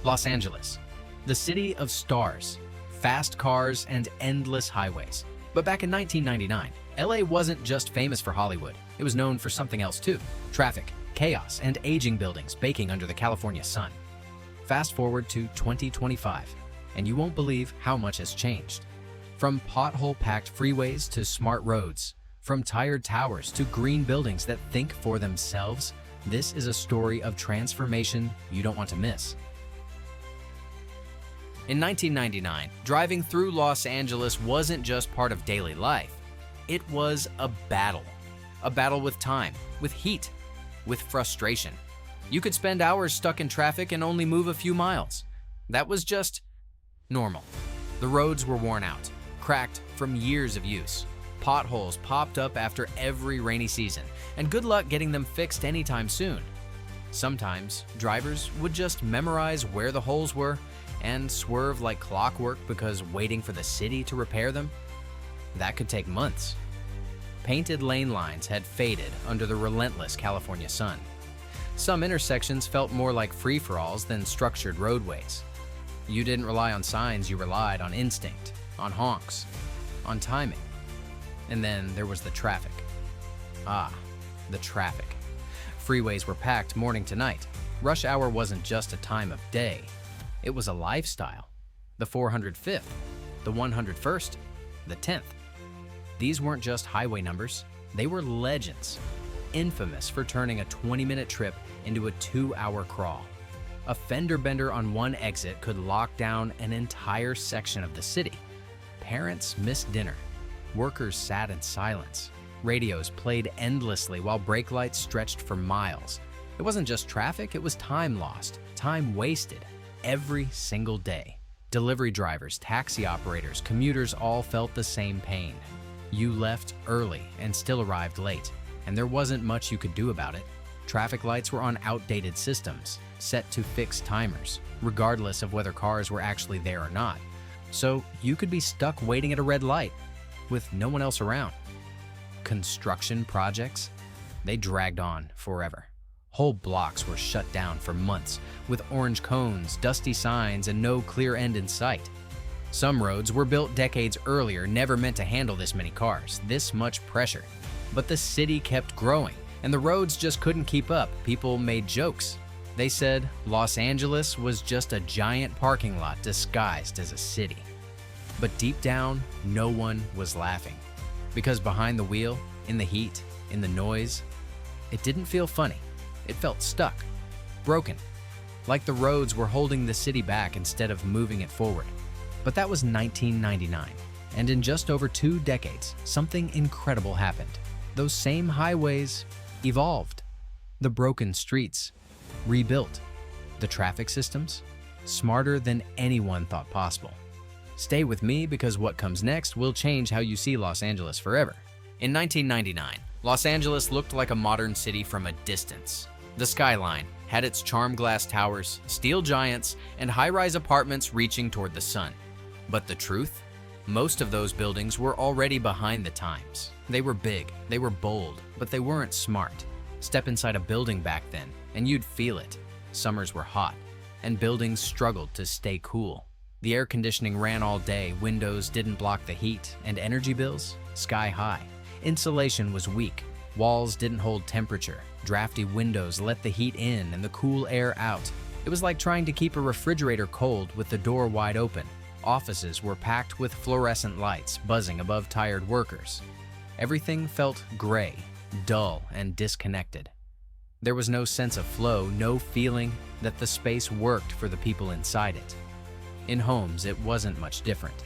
Los Angeles, the city of stars, fast cars, and endless highways. But back in 1999, LA wasn't just famous for Hollywood. It was known for something else too: traffic, chaos, and aging buildings baking under the California sun. Fast forward to 2025, and you won't believe how much has changed. From pothole-packed freeways to smart roads, from tired towers to green buildings that think for themselves, this is a story of transformation you don't want to miss. In 1999, driving through Los Angeles wasn't just part of daily life. It was a battle. A battle with time, with heat, with frustration. You could spend hours stuck in traffic and only move a few miles. That was just normal. The roads were worn out, cracked from years of use. Potholes popped up after every rainy season, and good luck getting them fixed anytime soon. Sometimes, drivers would just memorize where the holes were and swerve like clockwork because waiting for the city to repair them, that could take months. Painted lane lines had faded under the relentless California sun. Some intersections felt more like free-for-alls than structured roadways. You didn't rely on signs, you relied on instinct, on honks, on timing. And then there was the traffic. The traffic. Freeways were packed morning to night. Rush hour wasn't just a time of day. It was a lifestyle. The 405th, the 101st, the 10th. These weren't just highway numbers. They were legends, infamous for turning a 20-minute trip into a 2-hour crawl. A fender bender on one exit could lock down an entire section of the city. Parents missed dinner. Workers sat in silence. Radios played endlessly while brake lights stretched for miles. It wasn't just traffic, it was time lost, time wasted, every single day. Delivery drivers, taxi operators, commuters all felt the same pain. You left early and still arrived late, and there wasn't much you could do about it. Traffic lights were on outdated systems, set to fixed timers, regardless of whether cars were actually there or not. So you could be stuck waiting at a red light with no one else around. Construction projects, they dragged on forever. Whole blocks were shut down for months, with orange cones, dusty signs, and no clear end in sight. Some roads were built decades earlier, never meant to handle this many cars, this much pressure. But the city kept growing, and the roads just couldn't keep up. People made jokes. They said Los Angeles was just a giant parking lot disguised as a city. But deep down, no one was laughing. Because behind the wheel, in the heat, in the noise, it didn't feel funny. It felt stuck, broken, like the roads were holding the city back instead of moving it forward. But that was 1999, and in just over 2 decades, something incredible happened. Those same highways evolved. The broken streets rebuilt. The traffic systems smarter than anyone thought possible. Stay with me because what comes next will change how you see Los Angeles forever. In 1999, Los Angeles looked like a modern city from a distance. The skyline had its charm glass towers, steel giants, and high-rise apartments reaching toward the sun. But the truth? Most of those buildings were already behind the times. They were big, they were bold, but they weren't smart. Step inside a building back then, and you'd feel it. Summers were hot, and buildings struggled to stay cool. The air conditioning ran all day, windows didn't block the heat, and energy bills sky high. Insulation was weak, walls didn't hold temperature, drafty windows let the heat in and the cool air out. It was like trying to keep a refrigerator cold with the door wide open. Offices were packed with fluorescent lights buzzing above tired workers. Everything felt gray, dull, and disconnected. There was no sense of flow, no feeling that the space worked for the people inside it. In homes, it wasn't much different.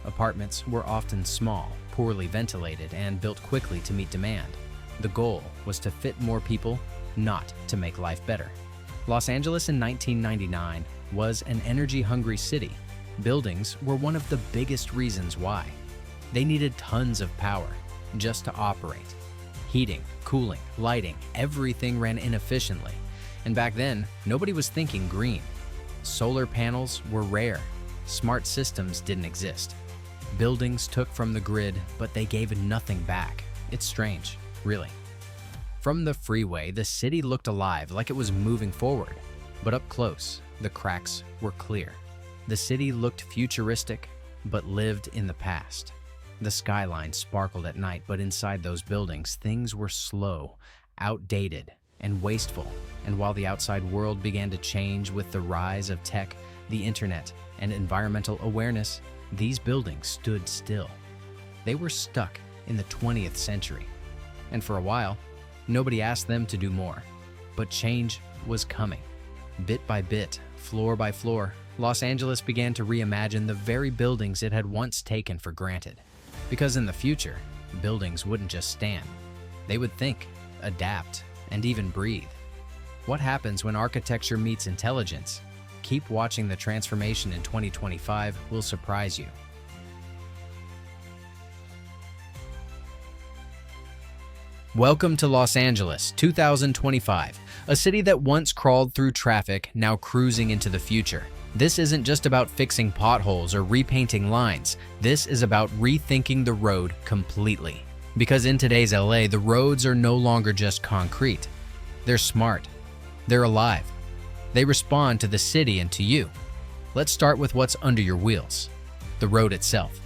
Apartments were often small, poorly ventilated, and built quickly to meet demand. The goal was to fit more people, not to make life better. Los Angeles in 1999 was an energy-hungry city. Buildings were one of the biggest reasons why. They needed tons of power just to operate. Heating, cooling, lighting, everything ran inefficiently. And back then, nobody was thinking green. Solar panels were rare. Smart systems didn't exist. Buildings took from the grid, but they gave nothing back. It's strange, really. From the freeway, the city looked alive, like it was moving forward. But up close, the cracks were clear. The city looked futuristic, but lived in the past. The skyline sparkled at night, but inside those buildings, things were slow, outdated, and wasteful. And while the outside world began to change with the rise of tech, the internet, and environmental awareness, these buildings stood still. They were stuck in the 20th century. And for a while, nobody asked them to do more. But change was coming. Bit by bit, floor by floor, Los Angeles began to reimagine the very buildings it had once taken for granted. Because in the future, buildings wouldn't just stand. They would think, adapt, and even breathe. What happens when architecture meets intelligence? Keep watching. The transformation in 2025 will surprise you. Welcome to Los Angeles, 2025, a city that once crawled through traffic, now cruising into the future. This isn't just about fixing potholes or repainting lines. This is about rethinking the road completely. Because in today's LA, the roads are no longer just concrete. They're smart. They're alive. They respond to the city and to you. Let's start with what's under your wheels, the road itself.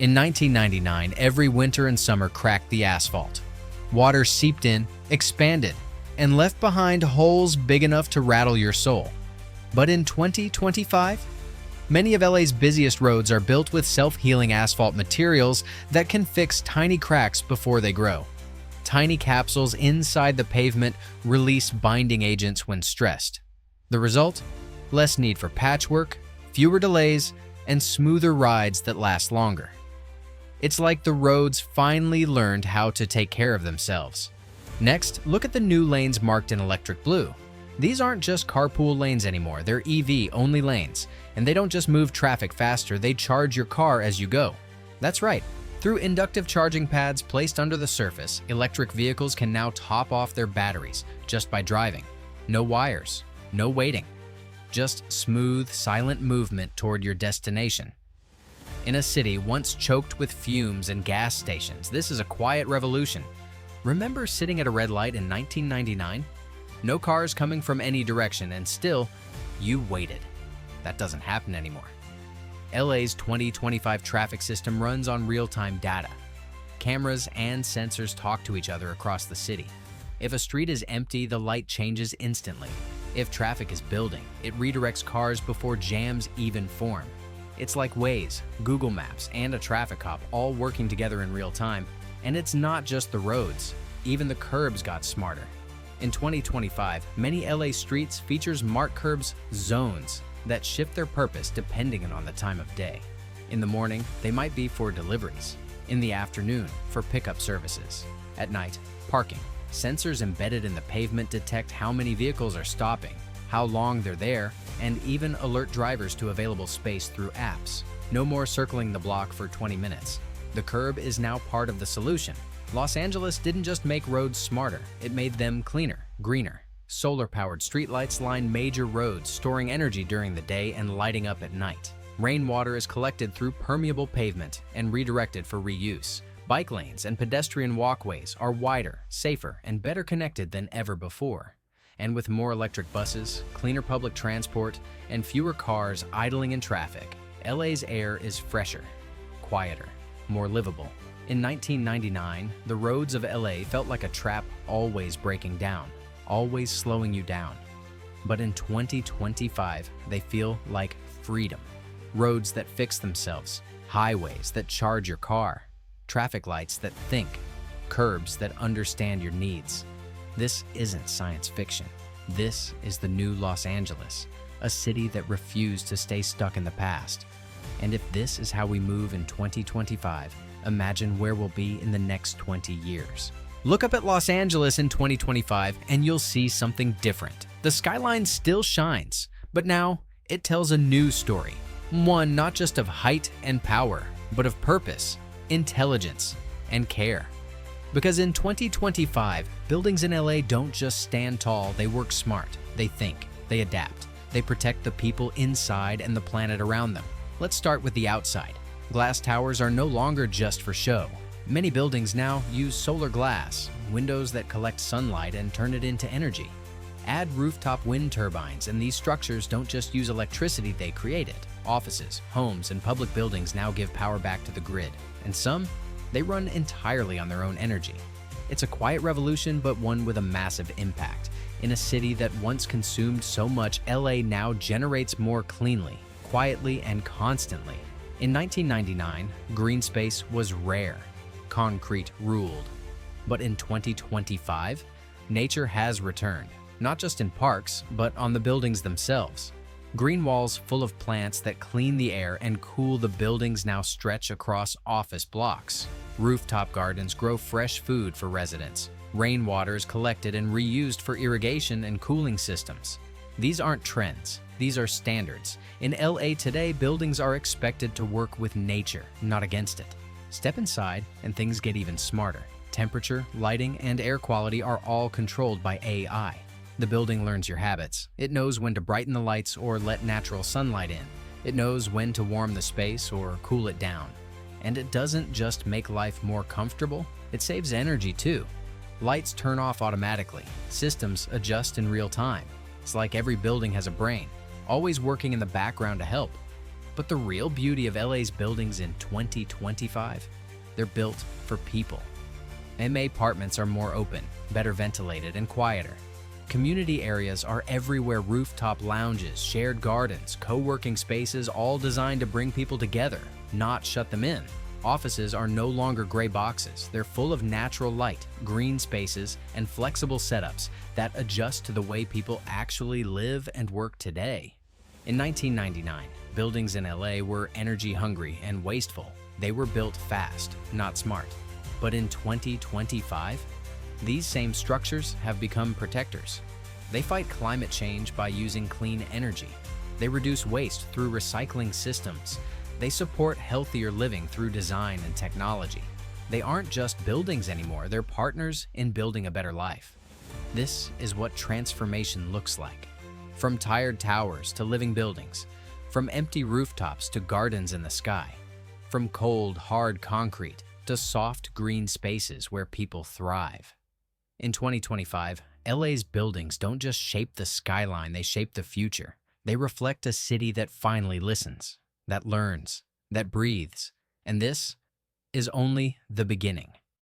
In 1999, every winter and summer cracked the asphalt. Water seeped in, expanded, and left behind holes big enough to rattle your soul. But in 2025, many of LA's busiest roads are built with self-healing asphalt materials that can fix tiny cracks before they grow. Tiny capsules inside the pavement release binding agents when stressed. The result? Less need for patchwork, fewer delays, and smoother rides that last longer. It's like the roads finally learned how to take care of themselves. Next, look at the new lanes marked in electric blue. These aren't just carpool lanes anymore, they're EV-only lanes. And they don't just move traffic faster, they charge your car as you go. That's right. Through inductive charging pads placed under the surface, electric vehicles can now top off their batteries just by driving. No wires, no waiting. Just smooth, silent movement toward your destination. In a city once choked with fumes and gas stations, this is a quiet revolution. Remember sitting at a red light in 1999? No cars coming from any direction, and still, you waited. That doesn't happen anymore. LA's 2025 traffic system runs on real-time data. Cameras and sensors talk to each other across the city. If a street is empty, the light changes instantly. If traffic is building, it redirects cars before jams even form. It's like Waze, Google Maps, and a traffic cop all working together in real time. And it's not just the roads. Even the curbs got smarter. In 2025, many LA streets features marked curbs zones that shift their purpose depending on the time of day. In the morning, they might be for deliveries. In the afternoon, for pickup services. At night, parking. Sensors embedded in the pavement detect how many vehicles are stopping, how long they're there, and even alert drivers to available space through apps. No more circling the block for 20 minutes. The curb is now part of the solution. Los Angeles didn't just make roads smarter, it made them cleaner, greener. Solar-powered streetlights line major roads, storing energy during the day and lighting up at night. Rainwater is collected through permeable pavement and redirected for reuse. Bike lanes and pedestrian walkways are wider, safer, and better connected than ever before. And with more electric buses, cleaner public transport, and fewer cars idling in traffic, LA's air is fresher, quieter, more livable. In 1999, the roads of LA felt like a trap always breaking down, always slowing you down. But in 2025, they feel like freedom. Roads that fix themselves, highways that charge your car, traffic lights that think, curbs that understand your needs. This isn't science fiction. This is the new Los Angeles, a city that refused to stay stuck in the past. And if this is how we move in 2025, imagine where we'll be in the next 20 years. Look up at Los Angeles in 2025 and you'll see something different. The skyline still shines, but now it tells a new story. One not just of height and power, but of purpose, intelligence, and care. Because in 2025, buildings in LA don't just stand tall, they work smart, they think, they adapt, they protect the people inside and the planet around them. Let's start with the outside. Glass towers are no longer just for show. Many buildings now use solar glass, windows that collect sunlight and turn it into energy. Add rooftop wind turbines, and these structures don't just use electricity, they create it. Offices, homes, and public buildings now give power back to the grid, and some, they run entirely on their own energy. It's a quiet revolution, but one with a massive impact. In a city that once consumed so much, LA now generates more cleanly, quietly, and constantly. In 1999, green space was rare. Concrete ruled. But in 2025, nature has returned. Not just in parks, but on the buildings themselves. Green walls full of plants that clean the air and cool the buildings now stretch across office blocks. Rooftop gardens grow fresh food for residents. Rainwater is collected and reused for irrigation and cooling systems. These aren't trends, these are standards. In LA today, buildings are expected to work with nature, not against it. Step inside and things get even smarter. Temperature, lighting, and air quality are all controlled by AI. The building learns your habits. It knows when to brighten the lights or let natural sunlight in. It knows when to warm the space or cool it down. And it doesn't just make life more comfortable, it saves energy too. Lights turn off automatically. Systems adjust in real time. It's like every building has a brain, always working in the background to help. But the real beauty of LA's buildings in 2025, they're built for people. MA apartments are more open, better ventilated, and quieter. Community areas are everywhere: rooftop lounges, shared gardens, co-working spaces, all designed to bring people together, not shut them in. Offices are no longer gray boxes. They're full of natural light, green spaces, and flexible setups that adjust to the way people actually live and work today. In 1999, buildings in LA were energy hungry and wasteful. They were built fast, not smart. But in 2025, these same structures have become protectors. They fight climate change by using clean energy. They reduce waste through recycling systems. They support healthier living through design and technology. They aren't just buildings anymore, they're partners in building a better life. This is what transformation looks like. From tired towers to living buildings, from empty rooftops to gardens in the sky, from cold, hard concrete to soft green spaces where people thrive. In 2025, LA's buildings don't just shape the skyline, they shape the future. They reflect a city that finally listens, that learns, that breathes. And this is only the beginning.